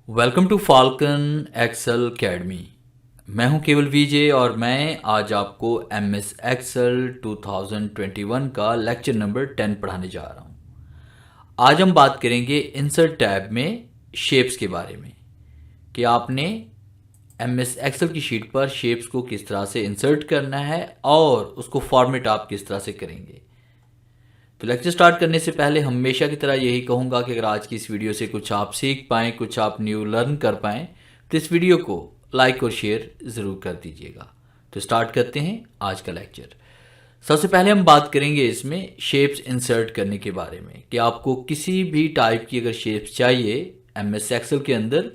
Welcome to Falcon Excel Academy. मैं हूं केवल विजय और मैं आज आपको एम एस एक्सेल 2021 का लेक्चर नंबर 10 पढ़ाने जा रहा हूं। आज हम बात करेंगे इंसर्ट टैब में शेप्स के बारे में कि आपने एम एस एक्सेल की शीट पर शेप्स को किस तरह से इंसर्ट करना है और उसको फॉर्मेट आप किस तरह से करेंगे। तो लेक्चर स्टार्ट करने से पहले हमेशा की तरह यही कहूँगा कि अगर आज की इस वीडियो से कुछ आप सीख पाएँ, कुछ आप न्यू लर्न कर पाएँ, तो इस वीडियो को लाइक और शेयर ज़रूर कर दीजिएगा। तो स्टार्ट करते हैं आज का लेक्चर। सबसे पहले हम बात करेंगे इसमें शेप्स इंसर्ट करने के बारे में कि आपको किसी भी टाइप की अगर शेप्स चाहिए एम एस एक्सेल के अंदर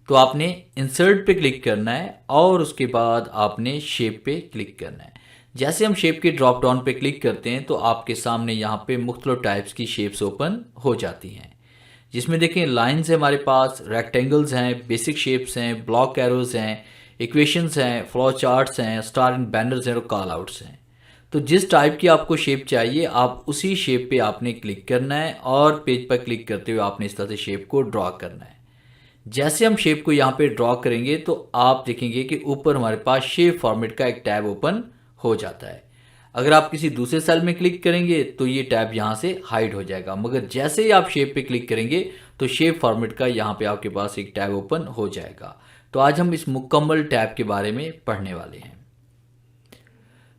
तो आपने इंसर्ट पे क्लिक करना है और उसके बाद आपने शेप पे क्लिक करना है। जैसे हम शेप के ड्रॉप डाउन पे क्लिक करते हैं तो आपके सामने यहाँ पे मुख्तलिफ टाइप्स की शेप्स ओपन हो जाती हैं, जिसमें देखें लाइंस है हमारे पास, रेक्टेंगल्स हैं, बेसिक शेप्स हैं, ब्लॉक एरोज हैं, इक्वेशंस हैं, फ्लो चार्ट्स हैं, स्टार एंड बैनर्स हैं और कॉल आउट्स हैं। तो जिस टाइप की आपको शेप चाहिए आप उसी शेप पे आपने क्लिक करना है और पेज पर क्लिक करते हुए आपने इस तरह से शेप को ड्रॉ करना है। जैसे हम शेप को यहाँ पे ड्रॉ करेंगे तो आप देखेंगे कि ऊपर हमारे पास शेप फॉर्मेट का एक टैब ओपन हो जाता है। अगर आप किसी दूसरे सेल में क्लिक करेंगे तो ये टैब यहाँ से हाइड हो जाएगा, मगर जैसे ही आप शेप पे क्लिक करेंगे तो शेप फॉर्मेट का यहाँ पे आपके पास एक टैब ओपन हो जाएगा। तो आज हम इस मुकम्मल टैब के बारे में पढ़ने वाले हैं।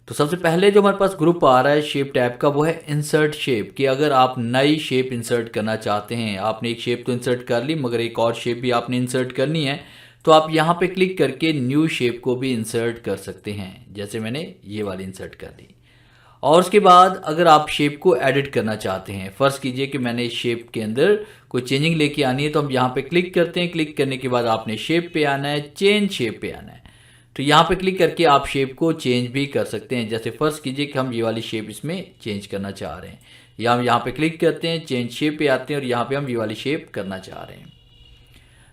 तो सबसे पहले जो हमारे पास ग्रुप आ रहा है शेप टैब का वो है इंसर्ट शेप, कि अगर आप नई शेप इंसर्ट करना चाहते हैं, आपने एक शेप तो इंसर्ट कर ली मगर एक और शेप भी आपने इंसर्ट करनी है, तो आप यहाँ पे क्लिक करके न्यू शेप को भी इंसर्ट कर सकते हैं। जैसे मैंने ये वाली इंसर्ट कर ली। और उसके बाद अगर आप शेप को एडिट करना चाहते हैं, फ़र्ज़ कीजिए कि मैंने इस शेप के अंदर कोई चेंजिंग लेके आनी है, तो हम यहाँ पे क्लिक करते हैं। क्लिक करने के बाद आपने शेप पे आना है, चेंज शेप पे आना है। तो यहाँ पे क्लिक करके आप शेप को चेंज भी कर सकते हैं। जैसे फ़र्ज़ कीजिए कि हम ये वाली शेप इसमें चेंज करना चाह रहे हैं, या हम यहाँ पे क्लिक करते हैं, चेंज शेप पे आते हैं और यहाँ पे हम ये वाली शेप करना चाह रहे हैं।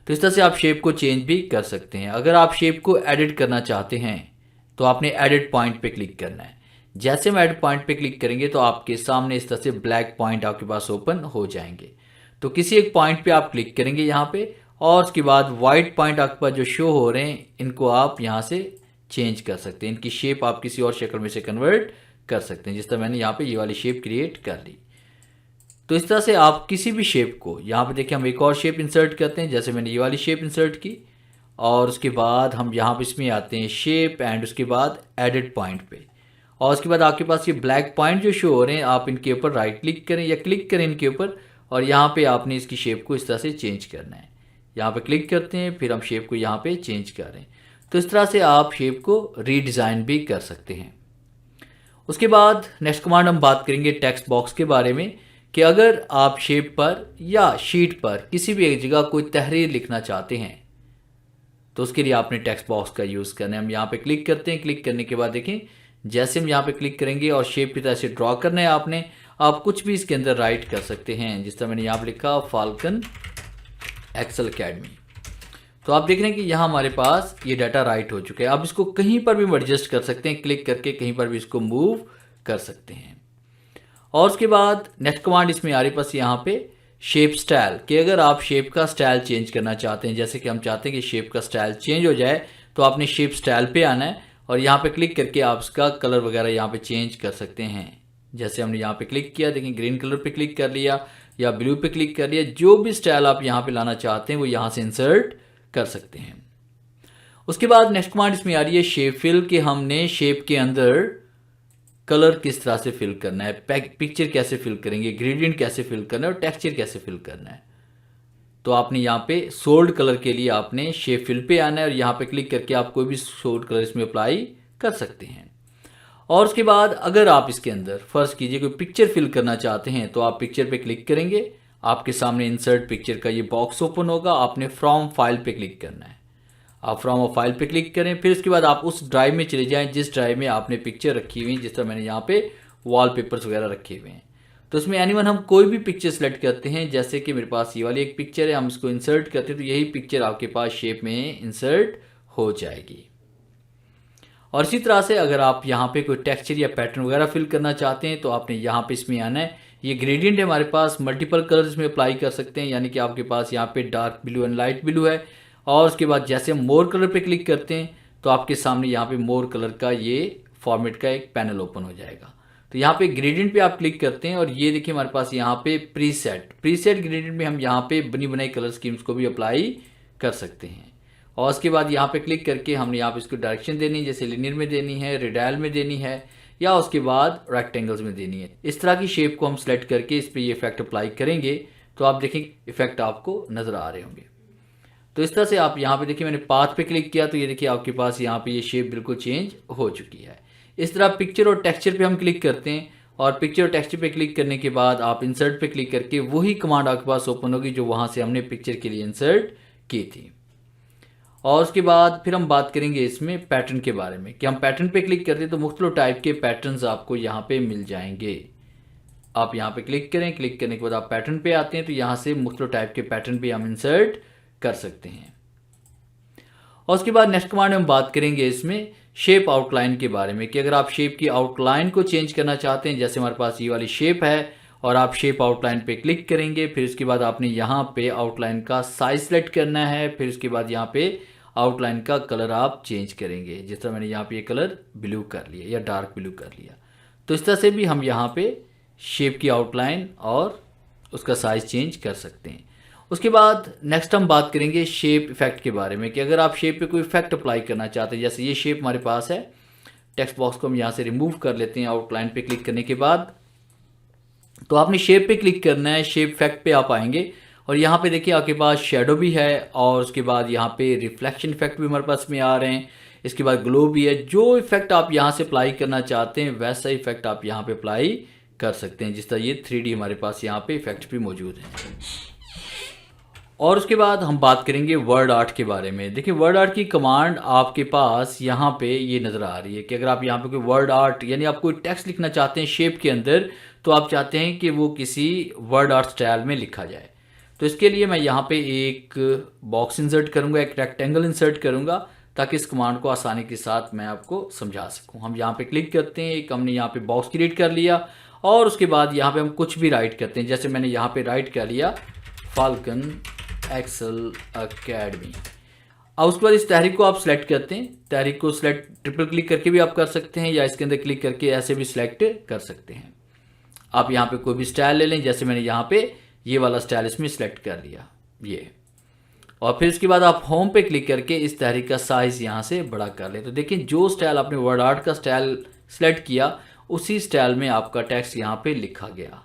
तो इस तरह से आप शेप को चेंज भी कर सकते हैं। अगर आप शेप को एडिट करना चाहते हैं तो आपने एडिट पॉइंट पे क्लिक करना है। जैसे हम एडिट पॉइंट पे क्लिक करेंगे तो आपके सामने इस तरह से ब्लैक पॉइंट आपके पास ओपन हो जाएंगे। तो किसी एक पॉइंट पे आप क्लिक करेंगे यहाँ पे, और उसके बाद वाइट पॉइंट आपके पास जो शो हो रहे हैं इनको आप यहाँ से चेंज कर सकते हैं। इनकी शेप आप किसी और शक्ल में से कन्वर्ट कर सकते हैं, जिस तरह मैंने यहाँ पे ये वाली शेप क्रिएट कर ली। तो इस तरह से आप किसी भी शेप को, यहाँ पे देखिए हम एक और शेप इंसर्ट करते हैं। जैसे मैंने ये वाली शेप इंसर्ट की और उसके बाद हम यहाँ पे इसमें आते हैं शेप एंड उसके बाद एडिट पॉइंट पे, और उसके बाद आपके पास ये ब्लैक पॉइंट जो शो हो रहे हैं आप इनके ऊपर राइट क्लिक करें या क्लिक करें इनके ऊपर, और यहाँ पे आपने इसकी शेप को इस तरह से चेंज करना है। यहाँ पे क्लिक करते हैं, फिर हम शेप को यहाँ पे चेंज कर रहे हैं। तो इस तरह से आप शेप को रीडिज़ाइन भी कर सकते हैं। उसके बाद नेक्स्ट कमांड हम बात करेंगे टेक्स्ट बॉक्स के बारे में, कि अगर आप शेप पर या शीट पर किसी भी एक जगह कोई तहरीर लिखना चाहते हैं तो उसके लिए आपने टेक्स्ट बॉक्स का यूज़ करना है। हम यहाँ पे क्लिक करते हैं। क्लिक करने के बाद देखें जैसे हम यहाँ पे क्लिक करेंगे और शेप की तरह से ड्रॉ करना है आपने, आप कुछ भी इसके अंदर राइट कर सकते हैं। जिस तरह मैंने यहाँ पे लिखा फाल्कन एक्सेल अकेडमी, तो आप देख रहे हैं कि यहाँ हमारे पास ये डाटा राइट हो चुका है। आप इसको कहीं पर भी एडजस्ट कर सकते हैं, क्लिक करके कहीं पर भी इसको मूव कर सकते हैं। और उसके बाद नेक्स्ट कमांड इसमें आ रही पास यहाँ पे शेप स्टाइल, कि अगर आप शेप का स्टाइल चेंज करना चाहते हैं, जैसे कि हम चाहते हैं कि शेप का स्टाइल चेंज हो जाए, तो आपने शेप स्टाइल पे आना है और यहाँ पे क्लिक करके आप इसका कलर वगैरह यहाँ पे चेंज कर सकते हैं। जैसे हमने यहाँ पे क्लिक किया, देखें ग्रीन कलर पे क्लिक कर लिया या ब्लू पे क्लिक कर लिया। जो भी स्टाइल आप यहाँ पे लाना चाहते हैं वो यहाँ से इंसर्ट कर सकते हैं। उसके बाद नेक्स्ट कमांड इसमें आ रही है शेप फिल, कि हमने शेप के अंदर कलर किस तरह से फिल करना है, पिक्चर कैसे फिल करेंगे, ग्रेडियंट कैसे फिल करना है और टेक्सचर कैसे फिल करना है। तो आपने यहाँ पे सोल्ड कलर के लिए आपने शेप फिल पे आना है और यहाँ पे क्लिक करके आप कोई भी सोल्ड कलर इसमें अप्लाई कर सकते हैं। और उसके बाद अगर आप इसके अंदर फ़र्ज़ कीजिए कोई पिक्चर फिल करना चाहते हैं तो आप पिक्चर पे क्लिक करेंगे, आपके सामने इंसर्ट पिक्चर का ये बॉक्स ओपन होगा। आपने फ्रॉम फाइल पे क्लिक करना है। आप फ्रॉम और फाइल पे क्लिक करें, फिर उसके बाद आप उस ड्राइव में चले जाएं जिस ड्राइव में आपने पिक्चर रखी हुई है। जिस तरह मैंने यहाँ पे वॉलपेपर्स वगैरह रखे हुए हैं, तो इसमें एनीवन हम कोई भी पिक्चर सेलेक्ट करते हैं। जैसे कि मेरे पास ये वाली एक पिक्चर है, हम इसको इंसर्ट करते हैं तो यही पिक्चर आपके पास शेप में इंसर्ट हो जाएगी। और इसी तरह से अगर आप यहाँ पे कोई टेक्सचर या पैटर्न वगैरह फिल करना चाहते हैं तो आपने यहाँ पे इसमें आना है, ये ग्रेडियंट है हमारे पास, मल्टीपल कलर्स में अप्लाई कर सकते हैं, यानी कि आपके पास यहाँ पे dark blue and light blue है, और उसके बाद जैसे हम मोर कलर पे क्लिक करते हैं तो आपके सामने यहाँ पे मोर कलर का ये फॉर्मेट का एक पैनल ओपन हो जाएगा। तो यहाँ पे ग्रेडियंट पे आप क्लिक करते हैं और ये देखिए हमारे पास यहाँ पे प्रीसेट ग्रेडियंट में हम यहाँ पे बनी बनाई कलर स्कीम्स को भी अप्लाई कर सकते हैं। और उसके बाद यहाँ पे क्लिक करके हमने यहाँ पे इसको डायरेक्शन देनी है, जैसे लिनियर में देनी है, रेडियल में देनी है, या उसके बाद रेक्टेंगल्स में देनी है। इस तरह की शेप को हम सेलेक्ट करके इस पर ये इफेक्ट अप्लाई करेंगे तो आप देखेंगे इफेक्ट आपको नज़र आ रहे होंगे। तो इस तरह से आप यहाँ पे देखिए मैंने पाथ पे क्लिक किया तो ये देखिए आपके पास यहाँ पे ये शेप बिल्कुल चेंज हो चुकी है। इस तरह पिक्चर और टेक्सचर पे हम क्लिक करते हैं, और पिक्चर और टेक्सचर पे क्लिक करने के बाद आप इंसर्ट पे क्लिक करके वही कमांड आपके पास ओपन होगी जो वहाँ से हमने पिक्चर के लिए इंसर्ट की थी। और उसके बाद फिर हम बात करेंगे इसमें पैटर्न के बारे में कि हम पैटर्न पे क्लिक करते हैं तो मुख्तलिफ टाइप के पैटर्न्स आपको यहाँ पे मिल जाएंगे। आप यहाँ पे क्लिक करें, क्लिक करने के बाद आप पैटर्न पे आते हैं तो यहाँ से मुख्तलिफ टाइप के पैटर्न भी हम इंसर्ट कर सकते हैं। और उसके बाद नेक्स्ट कमांड में हम बात करेंगे इसमें शेप आउटलाइन के बारे में कि अगर आप शेप की आउटलाइन को चेंज करना चाहते हैं, जैसे हमारे पास ये वाली शेप है और आप शेप आउटलाइन पे क्लिक करेंगे, फिर उसके बाद आपने यहाँ पे आउटलाइन का साइज सेलेक्ट करना है, फिर उसके बाद यहाँ पे आउटलाइन का कलर आप चेंज करेंगे। जिस तरह मैंने यहाँ पे ये कलर ब्लू कर लिया या डार्क ब्लू कर लिया, तो इस तरह से भी हम यहाँ पे शेप की आउटलाइन और उसका साइज चेंज कर सकते हैं। उसके बाद नेक्स्ट हम बात करेंगे शेप इफेक्ट के बारे में कि अगर आप शेप पे कोई इफेक्ट अप्लाई करना चाहते हैं, जैसे ये शेप हमारे पास है, टेक्स्ट बॉक्स को हम यहाँ से रिमूव कर लेते हैं आउटलाइन पे क्लिक करने के बाद। तो आपने शेप पे क्लिक करना है, शेप इफेक्ट पे आप आएंगे और यहाँ पे देखिए आपके पास शेडो भी है, और उसके बाद यहाँ पे रिफ्लेक्शन इफेक्ट भी हमारे पास में आ रहे हैं, इसके बाद ग्लो भी है। जो इफेक्ट आप यहाँ से अप्लाई करना चाहते हैं वैसा इफेक्ट आप यहाँ पे अप्लाई कर सकते हैं, जिस तरह ये 3D हमारे पास यहाँ पे इफेक्ट भी मौजूद है। और उसके बाद हम बात करेंगे वर्ड आर्ट के बारे में। देखिए वर्ड आर्ट की कमांड आपके पास यहाँ पे ये नज़र आ रही है कि अगर आप यहाँ पे कोई वर्ड आर्ट यानी आप कोई टेक्स्ट लिखना चाहते हैं शेप के अंदर, तो आप चाहते हैं कि वो किसी वर्ड आर्ट स्टाइल में लिखा जाए, तो इसके लिए मैं यहाँ पे एक बॉक्स इंसर्ट करूँगा, एक रेक्टेंगल इंसर्ट करूँगा ताकि इस कमांड को आसानी के साथ मैं आपको समझा सकूँ। हम यहाँ पे क्लिक करते हैं, एक हमने यहाँ पे बॉक्स क्रिएट कर लिया और उसके बाद यहाँ पे हम कुछ भी राइट करते हैं, जैसे मैंने यहाँ पे राइट कर लिया फाल्कन एक्सेल अकेडमी। अब उसके बाद इस तहरीक को आप सिलेक्ट करते हैं, तहरीक को सिलेक्ट ट्रिपल क्लिक करके भी आप कर सकते हैं या इसके अंदर क्लिक करके ऐसे भी सिलेक्ट कर सकते हैं। आप यहाँ पे कोई भी स्टाइल ले लें, जैसे मैंने यहाँ पे ये वाला स्टाइल इसमें सिलेक्ट कर लिया ये, और फिर इसके बाद आप होम पे क्लिक करके इस तहरीक का साइज़ यहाँ से बड़ा कर लें। तो देखिए जो स्टाइल आपने वर्ड आर्ट का स्टाइल सिलेक्ट किया उसी स्टाइल में आपका टेक्स्ट यहाँ पे लिखा गया।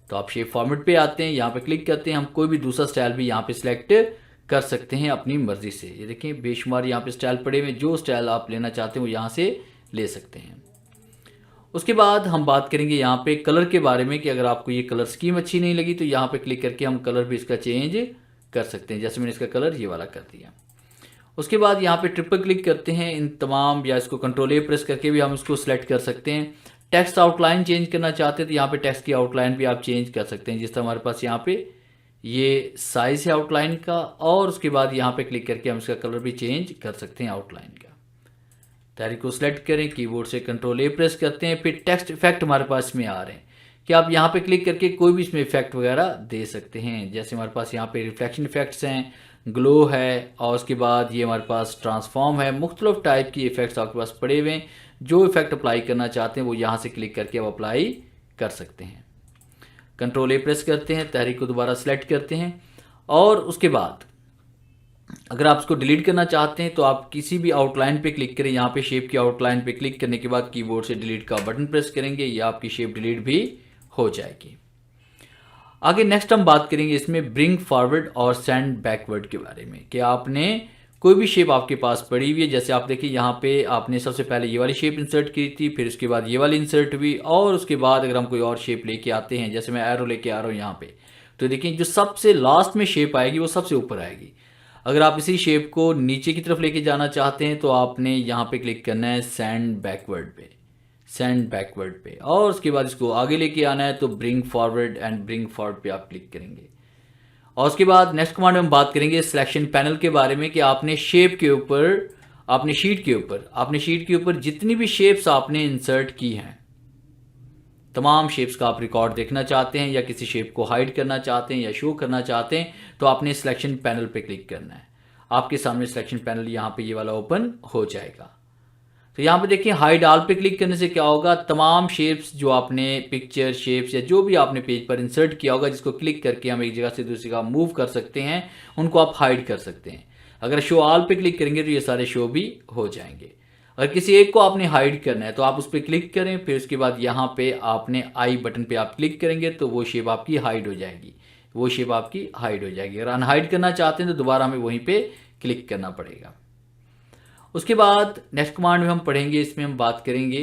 तो आप शेप फॉर्मेट पे आते हैं, यहाँ पे क्लिक करते हैं, हम कोई भी दूसरा स्टाइल भी यहाँ पे सिलेक्ट कर सकते हैं अपनी मर्जी से। ये देखें बेशुमार यहाँ पे स्टाइल पड़े हुए, जो स्टाइल आप लेना चाहते हैं वो यहाँ से ले सकते हैं। उसके बाद हम बात करेंगे यहाँ पे कलर के बारे में कि अगर आपको ये कलर स्कीम अच्छी नहीं लगी तो यहाँ पे क्लिक करके हम कलर भी इसका चेंज कर सकते हैं, जैसे मैंने इसका कलर ये वाला कर दिया। उसके बाद यहाँ पे ट्रिपल क्लिक करते हैं इन तमाम, या इसको कंट्रोल ए प्रेस करके भी हम इसको सिलेक्ट कर सकते हैं। टेक्स्ट आउटलाइन चेंज करना चाहते हैं तो यहाँ पे टेक्स्ट की आउटलाइन भी आप चेंज कर सकते हैं, जिस तरह हमारे पास यहाँ पे ये साइज है आउटलाइन का, और उसके बाद यहाँ पे क्लिक करके हम इसका कलर भी चेंज कर सकते हैं आउटलाइन का। तहरीक को सिलेक्ट करें, कीबोर्ड से कंट्रोल ए प्रेस करते हैं, फिर टेक्स्ट इफेक्ट हमारे पास में आ रहे हैं कि आप यहाँ पे क्लिक करके कोई भी इसमें इफेक्ट वगैरह दे सकते हैं। जैसे हमारे पास यहाँ पे रिफ्लेक्शन इफेक्ट्स हैं, ग्लो है, और उसके बाद ये हमारे पास ट्रांसफॉर्म है, मुख्तलिफ टाइप की इफेक्ट्स आपके पास पड़े हुए हैं। जो इफेक्ट अप्लाई करना चाहते हैं वो यहाँ से क्लिक करके आप अप्लाई कर सकते हैं। कंट्रोल ए प्रेस करते हैं, तहरीक को दोबारा सेलेक्ट करते हैं, और उसके बाद अगर आप इसको डिलीट करना चाहते हैं तो आप किसी भी आउटलाइन पे क्लिक करें, यहाँ पे शेप की आउटलाइन पे क्लिक करने के बाद कीबोर्ड से डिलीट का बटन प्रेस करेंगे, या आपकी शेप डिलीट भी हो जाएगी। आगे नेक्स्ट हम बात करेंगे इसमें ब्रिंग फॉरवर्ड और सेंड बैकवर्ड के बारे में कि आपने कोई भी शेप आपके पास पड़ी हुई है, जैसे आप देखिए यहाँ पे आपने सबसे पहले ये वाली शेप इंसर्ट की थी, फिर उसके बाद ये वाली इंसर्ट हुई, और उसके बाद अगर हम कोई और शेप लेके आते हैं, जैसे मैं एरो लेके आ रहा हूँ यहाँ पे, तो देखिए जो सबसे लास्ट में शेप आएगी वो सबसे ऊपर आएगी। अगर आप इसी शेप को नीचे की तरफ लेके जाना चाहते हैं तो आपने यहाँ पे क्लिक करना है सेंड बैकवर्ड पे, सेंड बैकवर्ड पे, और उसके बाद इसको आगे लेके आना है तो bring forward and bring forward पे आप क्लिक करेंगे। और उसके बाद नेक्स्ट कमांड में हम बात करेंगे सिलेक्शन पैनल के बारे में कि आपने शेप के ऊपर, आपने शीट के ऊपर जितनी भी शेप्स आपने इंसर्ट की हैं, तमाम शेप्स का आप रिकॉर्ड देखना चाहते हैं या किसी शेप को हाइड करना चाहते हैं या शो करना चाहते हैं तो आपने सिलेक्शन पैनल पे क्लिक करना है। आपके सामने सिलेक्शन पैनल यहाँ पे ये वाला ओपन हो जाएगा। तो यहाँ पे देखिए हाइड ऑल पे क्लिक करने से क्या होगा, तमाम शेप्स जो आपने पिक्चर शेप्स या जो भी आपने पेज पर इंसर्ट किया होगा जिसको क्लिक करके हम एक जगह से दूसरी जगह मूव कर सकते हैं, उनको आप हाइड कर सकते हैं। अगर शो ऑल पे क्लिक करेंगे तो ये सारे शो भी हो जाएंगे। अगर किसी एक को आपने हाइड करना है तो आप उस पर क्लिक करें, फिर उसके बाद यहाँ पे आपने आई बटन पे आप क्लिक करेंगे तो वो शेप आपकी हाइड हो जाएगी, वो शेप आपकी हाइड हो जाएगी। अगर अनहाइड करना चाहते हैं तो दोबारा हमें वहीं पे क्लिक करना पड़ेगा। उसके बाद नेक्स्ट कमांड में हम पढ़ेंगे, इसमें हम बात करेंगे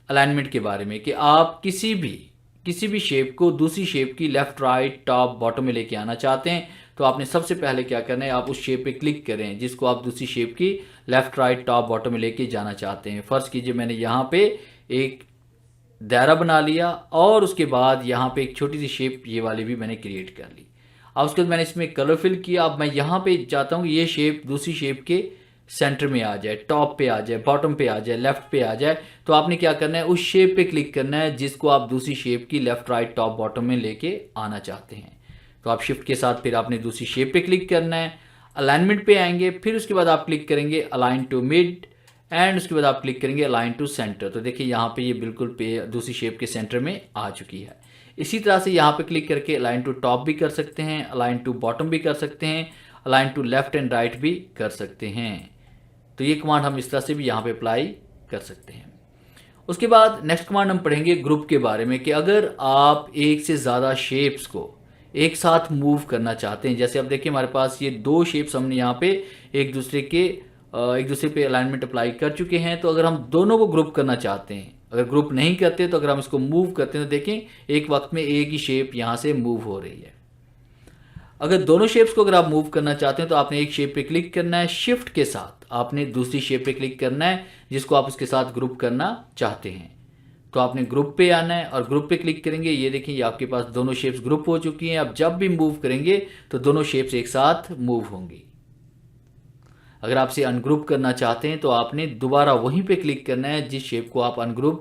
अलाइनमेंट के बारे में कि आप किसी भी शेप को दूसरी शेप की लेफ्ट राइट टॉप बॉटम में लेके आना चाहते हैं तो आपने सबसे पहले क्या करना है, आप उस शेप पे क्लिक करें जिसको आप दूसरी शेप की लेफ्ट राइट टॉप बॉटम में लेके जाना चाहते हैं। फर्स्ट कीजिए मैंने यहाँ पे एक दायरा बना लिया और उसके बाद यहाँ पे एक छोटी सी शेप ये वाली भी मैंने क्रिएट कर ली। अब उसके बाद मैंने इसमें कलर फिल किया। अब मैं यहाँ पे चाहता हूँ ये शेप दूसरी शेप के सेंटर में आ जाए, टॉप पे आ जाए, बॉटम पे आ जाए, लेफ्ट पे आ जाए। तो आपने क्या करना है, उस शेप पे क्लिक करना है जिसको आप दूसरी शेप की लेफ्ट राइट टॉप बॉटम में लेके आना चाहते हैं। तो आप शिफ्ट के साथ फिर आपने दूसरी शेप पे क्लिक करना है, अलाइनमेंट पे आएंगे, फिर उसके बाद आप क्लिक करेंगे अलाइन टू मिड एंड उसके बाद आप क्लिक करेंगे अलाइन टू सेंटर। तो देखिए यहाँ पे ये बिल्कुल पे दूसरी शेप के सेंटर में आ चुकी है। इसी तरह से यहाँ पे क्लिक करके अलाइन टू टॉप भी कर सकते हैं, अलाइन टू बॉटम भी कर सकते हैं, align to left and right भी कर सकते हैं। तो ये कमांड हम इस तरह से भी यहाँ पे अप्लाई कर सकते हैं। उसके बाद नेक्स्ट कमांड हम पढ़ेंगे ग्रुप के बारे में कि अगर आप एक से ज़्यादा शेप्स को एक साथ मूव करना चाहते हैं, जैसे आप देखिए हमारे पास ये दो शेप्स हमने यहाँ पे एक दूसरे पे अलाइनमेंट अप्लाई कर चुके हैं। तो अगर हम दोनों को ग्रुप करना चाहते हैं, अगर ग्रुप नहीं करते तो अगर हम इसको मूव करते हैं तो देखें एक वक्त में एक ही शेप यहाँ से मूव हो रही है। अगर दोनों शेप्स को अगर आप मूव करना चाहते हैं तो आपने एक शेप पे क्लिक करना है, शिफ्ट के साथ आपने दूसरी शेप पे क्लिक करना है जिसको आप उसके साथ ग्रुप करना चाहते हैं। तो आपने ग्रुप पे आना है और ग्रुप पे क्लिक करेंगे, ये देखिए आपके पास दोनों शेप्स ग्रुप हो चुकी हैं। अब जब भी मूव करेंगे तो दोनों शेप्स एक साथ मूव होंगी। अगर आपसे अनग्रुप करना चाहते हैं तो आपने दोबारा वहीं पे क्लिक करना है जिस शेप को आप अनग्रुप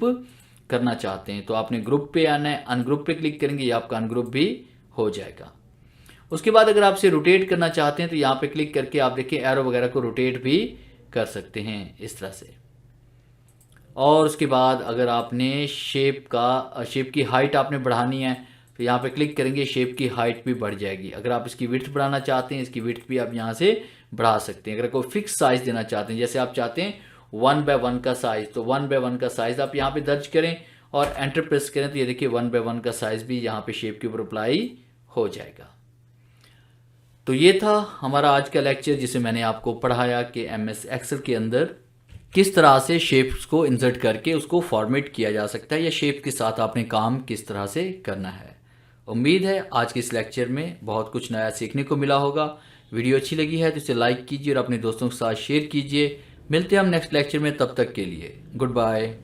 करना चाहते हैं। तो आपने ग्रुप पे आना है, अनग्रुप पे क्लिक करेंगे, ये आपका अनग्रुप भी हो जाएगा। उसके बाद अगर आपसे रोटेट करना चाहते हैं तो यहाँ पे क्लिक करके आप देखिए एरो वगैरह को रोटेट भी कर सकते हैं इस तरह से। और उसके बाद अगर आपने शेप की हाइट आपने बढ़ानी है तो यहाँ पे क्लिक करेंगे, शेप की हाइट भी बढ़ जाएगी। अगर आप इसकी विड्थ बढ़ाना चाहते हैं, इसकी विड्थ भी आप यहाँ से बढ़ा सकते हैं। अगर कोई फिक्स साइज देना चाहते हैं, जैसे आप चाहते हैं 1/1 का साइज, तो 1/1 का साइज आप यहाँ पे दर्ज करें और एंटर प्रेस करें तो ये देखिए 1/1 का साइज भी यहाँ पे शेप के ऊपर अप्लाई हो जाएगा। तो ये था हमारा आज का लेक्चर जिसे मैंने आपको पढ़ाया कि MS एक्सेल के अंदर किस तरह से शेप्स को इंसर्ट करके उसको फॉर्मेट किया जा सकता है या शेप के साथ आपने काम किस तरह से करना है। उम्मीद है आज के इस लेक्चर में बहुत कुछ नया सीखने को मिला होगा। वीडियो अच्छी लगी है तो इसे लाइक कीजिए और अपने दोस्तों के साथ शेयर कीजिए। मिलते हैं हम नेक्स्ट लेक्चर में, तब तक के लिए गुड बाय।